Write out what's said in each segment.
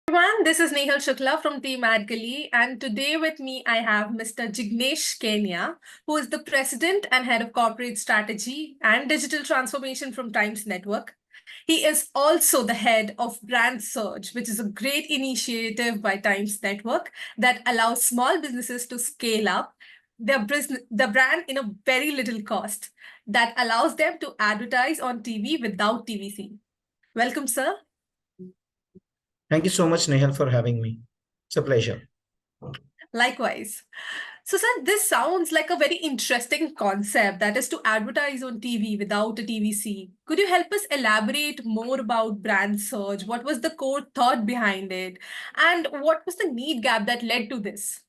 Everyone, this is Nehal Shukla from Team Adgully, and today with me I have Mr. Jignesh Kenia, who is the President and Head of Corporate Strategy and Digital Transformation from Times Network. He is also the head of Brand Search, which is a great initiative by Times Network that allows small businesses to scale up the brand in a very little cost that allows them to advertise on TV without TVC. Welcome, sir. Thank you so much, Nehal, for having me. It's a pleasure. Likewise. So, sir, this sounds like a very interesting concept, that is to advertise on TV without a TVC. Could you help us elaborate more about brand search? What was the core thought behind it? And what was the need gap that led to this?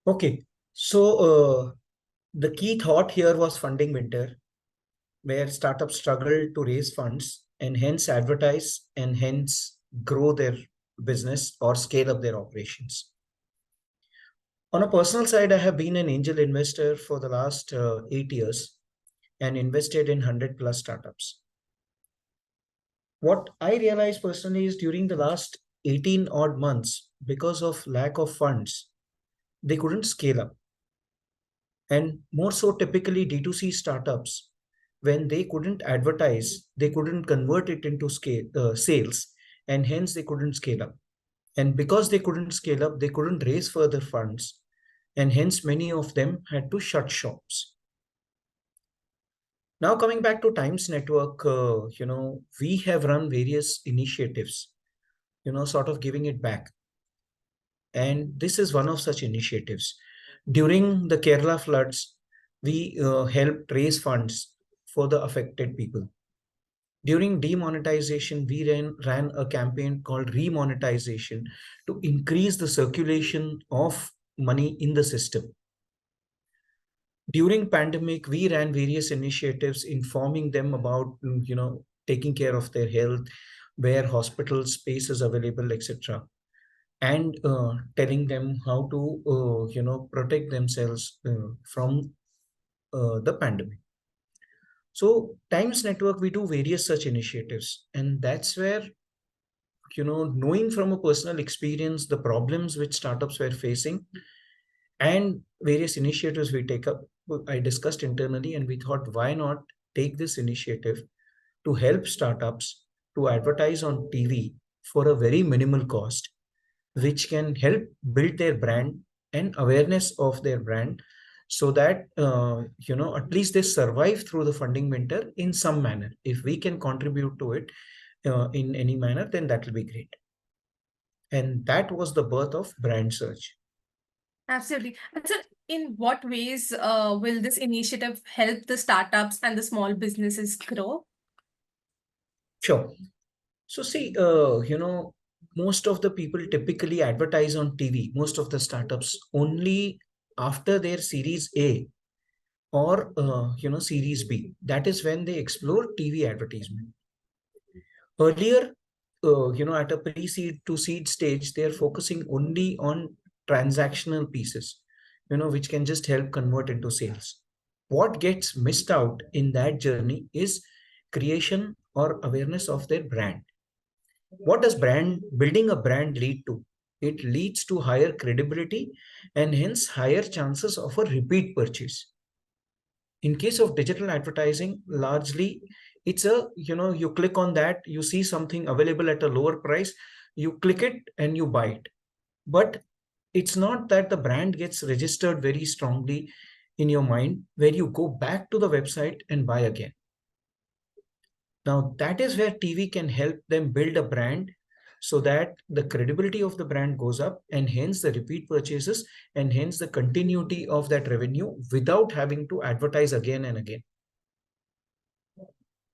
Okay, so the key thought here was funding winter, where startups struggle to raise funds and hence advertise and hence grow their business or scale up their operations. On a personal side, I have been an angel investor for the last 8 years and invested in 100 plus startups. What I realized personally is during the last 18 odd months, because of lack of funds, they couldn't scale up. And more so, typically D2C startups, when they couldn't advertise, they couldn't convert it into sales, and hence they couldn't scale up. And because they couldn't scale up, they couldn't raise further funds, and hence many of them had to shut shops. Now coming back to Times Network, we have run various initiatives, sort of giving it back. And this is one of such initiatives. During the Kerala floods, we helped raise funds for the affected people. During demonetization, we ran a campaign called remonetization to increase the circulation of money in the system. During pandemic, we ran various initiatives informing them about, taking care of their health, where hospital space is available, etc. And telling them how to, protect themselves from the pandemic. So Times Network, we do various such initiatives, and that's where, knowing from a personal experience the problems which startups were facing and various initiatives we take up, I discussed internally, and we thought, why not take this initiative to help startups to advertise on TV for a very minimal cost, which can help build their brand and awareness of their brand, so that at least they survive through the funding winter in some manner. If we can contribute to it in any manner, then that will be great. And that was the birth of Brand Search. Absolutely. And so, in what ways will this initiative help the startups and the small businesses grow? Sure. So see, most of the people typically advertise on TV, most of the startups only after their Series A or Series B. That is when they explore TV advertisement. Earlier, at a pre-seed to seed stage, they are focusing only on transactional pieces, which can just help convert into sales. What gets missed out in that journey is creation or awareness of their brand. What does building a brand lead to? It leads to higher credibility and hence higher chances of a repeat purchase. In case of digital advertising, largely it's you click on that, you see something available at a lower price, you click it and you buy it. But it's not that the brand gets registered very strongly in your mind, where you go back to the website and buy again. Now, that is where TV can help them build a brand, so that the credibility of the brand goes up, and hence the repeat purchases, and hence the continuity of that revenue without having to advertise again and again.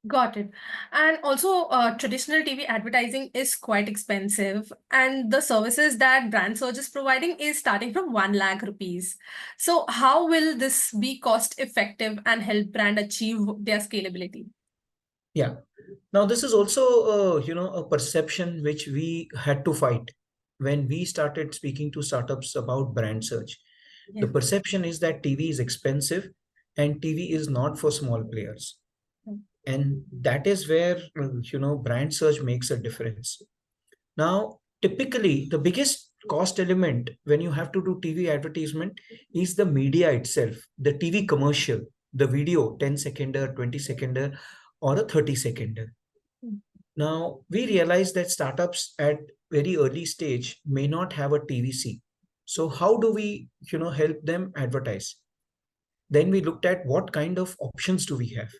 Got it. And also, traditional TV advertising is quite expensive, and the services that Brand Surge is providing is starting from 1 lakh rupees. So, how will this be cost effective and help brand achieve their scalability? Yeah. Now, this is also, a perception which we had to fight when we started speaking to startups about Brand Search. Yeah. The perception is that TV is expensive and TV is not for small players. And that is where, Brand Search makes a difference. Now, typically, the biggest cost element when you have to do TV advertisement is the media itself, the TV commercial, the video, 10 seconder, 20 seconder, or a 30 seconder. Now, we realize that startups at very early stage may not have a TVC. So how do we, help them advertise? Then we looked at what kind of options do we have.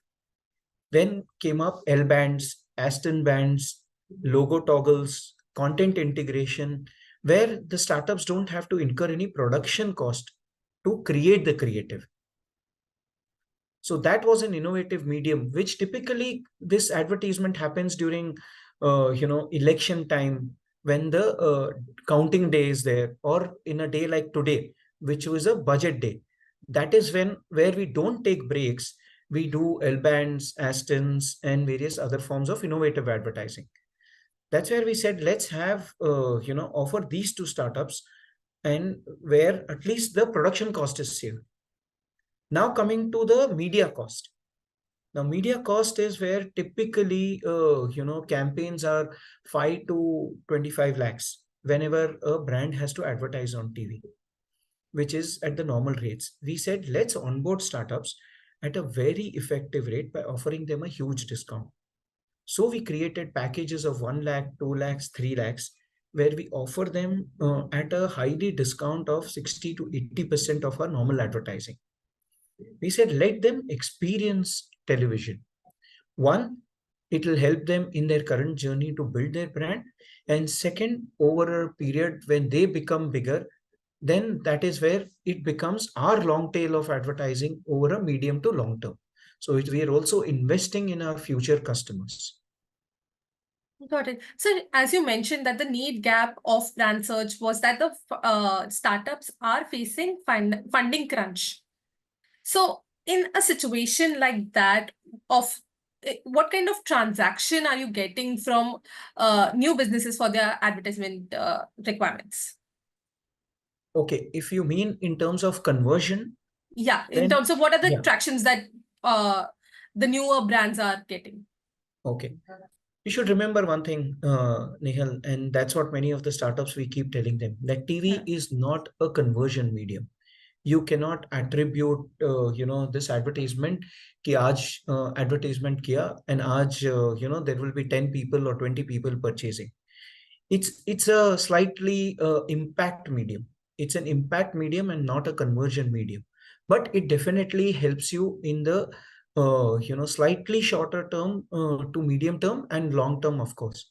Then came up L bands, Aston bands, logo toggles, content integration, where the startups don't have to incur any production cost to create the creative. So that was an innovative medium, which typically this advertisement happens during, election time, when the counting day is there, or in a day like today, which was a budget day. That is when where we don't take breaks. We do L bands, Astons, and various other forms of innovative advertising. That's where we said let's have offer these two startups, and where at least the production cost is saved. Now coming to the media cost. Now, media cost is where typically, campaigns are 5 to 25 lakhs whenever a brand has to advertise on TV, which is at the normal rates. We said, let's onboard startups at a very effective rate by offering them a huge discount. So we created packages of 1 lakh, 2 lakhs, 3 lakhs, where we offer them at a highly discount of 60 to 80% of our normal advertising. We said, let them experience television. One, it will help them in their current journey to build their brand. And second, over a period when they become bigger, then that is where it becomes our long tail of advertising over a medium to long term. So we are also investing in our future customers. Got it. So, as you mentioned, that the need gap of brand search was that the startups are facing funding crunch. So, in a situation like that, of what kind of transaction are you getting from new businesses for their advertisement requirements? Okay, if you mean in terms of conversion, Yeah, in then terms of what are the yeah, tractions that the newer brands are getting? okay. You should remember one thing, Nihal, and that's what many of the startups we keep telling them, that TV Yeah. is not a conversion medium. You cannot attribute this advertisement कि आज advertisement किया and आज there will be 10 people or 20 people purchasing. It's a slightly impact medium. It's an impact medium and not a conversion medium, but it definitely helps you in the slightly shorter term to medium term and long term, of course.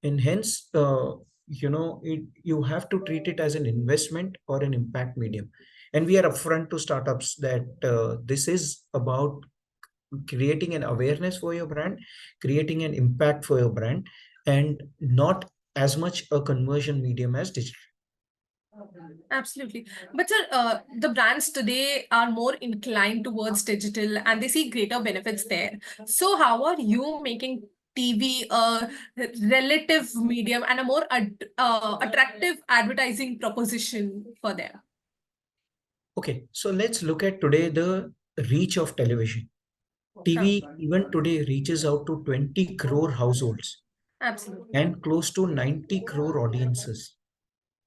And hence you have to treat it as an investment or an impact medium. And we are upfront to startups that this is about creating an awareness for your brand, creating an impact for your brand, and not as much a conversion medium as digital. Absolutely. But sir, the brands today are more inclined towards digital and they see greater benefits there. So how are you making TV a relative medium and a more attractive advertising proposition for them? Okay, so let's look at today the reach of television. TV even today reaches out to 20 crore households Absolutely. and close to 90 crore audiences.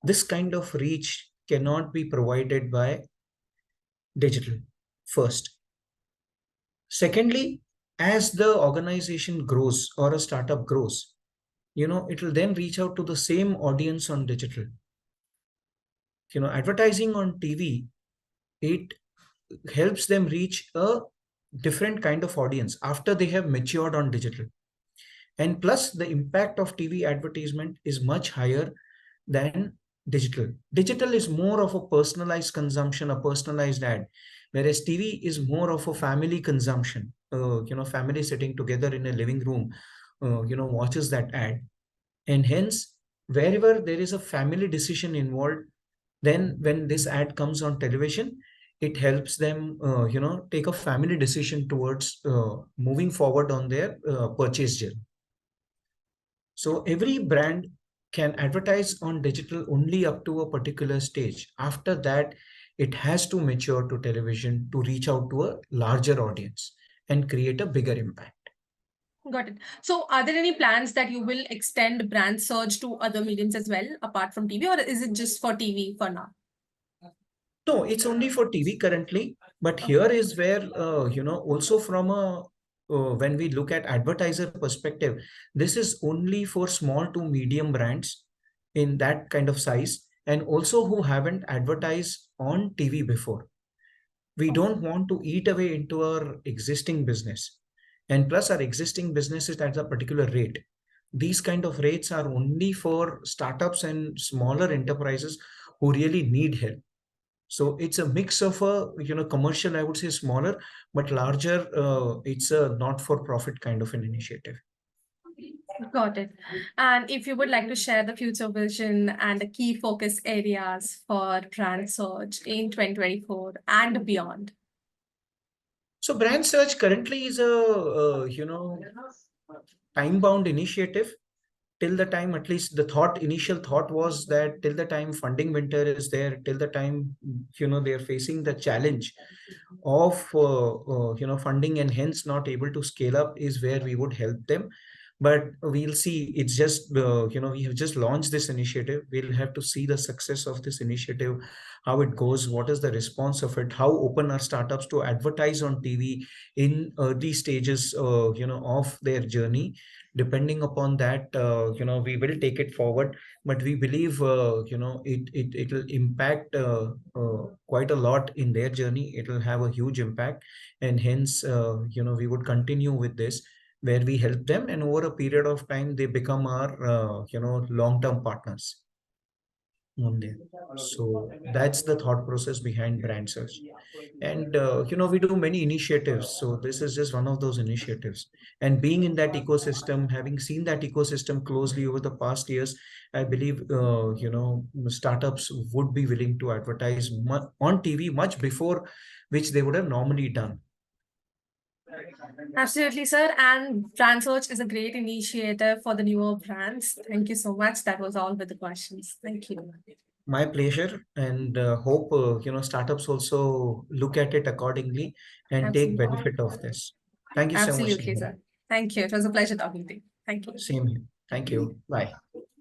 This kind of reach cannot be provided by digital, first. Secondly, as the organization grows or a startup grows, it will then reach out to the same audience on digital. Advertising on TV, it helps them reach a different kind of audience after they have matured on digital. And plus, the impact of TV advertisement is much higher than digital. Digital is more of a personalized consumption, a personalized ad, whereas TV is more of a family consumption. Family sitting together in a living room, watches that ad. And hence, wherever there is a family decision involved, then when this ad comes on television, it helps them, take a family decision towards moving forward on their purchase journey. So every brand can advertise on digital only up to a particular stage. After that, it has to mature to television to reach out to a larger audience and create a bigger impact. Got it. So, are there any plans that you will extend brand search to other mediums as well, apart from TV, or is it just for TV for now? No, it's only for TV currently, but here Okay. is where, also from when we look at advertiser perspective, this is only for small to medium brands in that kind of size, and also who haven't advertised on TV before. We don't want to eat away into our existing business. And plus our existing business is at a particular rate. These kind of rates are only for startups and smaller enterprises who really need help. So it's a mix of a commercial, I would say smaller, but larger. It's a not for profit kind of an initiative. Got it. And if you would like to share the future vision and the key focus areas for brand search in 2024 and beyond. So brand search currently is a time bound initiative. Till the time, at least the initial thought was that till the time funding winter is there, till the time they are facing the challenge of funding and hence not able to scale up, is where we would help them. But we'll see. It's just we have just launched this initiative. We'll have to see the success of this initiative, how it goes, what is the response of it, how open are startups to advertise on TV in early stages of their journey. Depending upon that, we will take it forward. But we believe it will impact quite a lot in their journey. It will have a huge impact, and hence we would continue with this, where we help them, and over a period of time they become our long term partners on there. So that's the thought process behind brand search. And we do many initiatives, so this is just one of those initiatives. And being in that ecosystem, having seen that ecosystem closely over the past years, I believe startups would be willing to advertise on TV much before which they would have normally done. Absolutely, sir. And brand search is a great initiative for the newer brands. Thank you so much. That was all with the questions. Thank you. My pleasure, and hope startups also look at it accordingly and take Absolutely. benefit of this. Thank you so much, Absolutely, Neha. sir. Thank you. It was a pleasure talking to you. Thank you. Same here. Thank you. Bye.